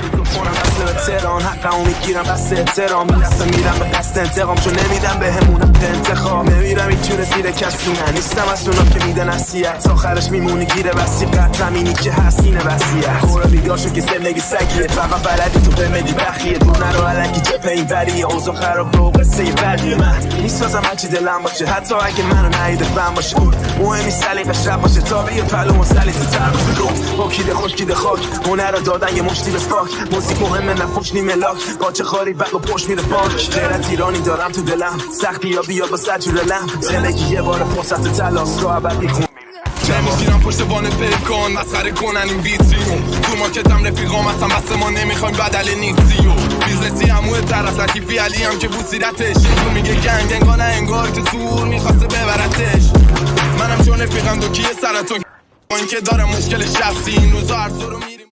میکروفونم اصل به تهران حقمو میگیرم بس احترام دست میرم به قصد انتقام چون نمیدم به همونم انتخاب نمیرم این جور زیر کسی نه نیستم از اونا که میده نصیحت آخرش میمونی گیره وسیقت زمینی که هستینه وسیعت خورا بیدار شد که زندگی سگیه فقط بلدی تو بمدی بخیه دونه رو علکی جبه این وریه اوضاع خراب رو قصه بدیه من میسازم هرچی دلم باشه حتی اگه منو نهیده فهم باشه مهمی سلیقه شب باشه تا به یه پلو و سلیقه تر باشه با کیده خوش کیده خاک هنر رو دادن یه مشتی به فاک موزیک مهمه نفوش نیمه لاک قاچه خاری بق و پشت میره بانک غیرت ایرانی دارم تو دلم سختی یا بیاد با سجور لم زندگی یه بار فرصت تلاس رو عبدی خون نمیگیرم پشت بانه پیکان مسخره کنن این بیتیو تو مارکتم رفیقام اصلا بس ما نمیخوایم بدل نیستیو بیزنسی هموه طرف لطیفی علی هم که بوسیدتش تو میگه گنگ انگانه انگار که سور میخواسته ببرتش منم چون رفیقم دو کیه سرطان با این که دارم مشکل شخصی این روزا هر رو میریم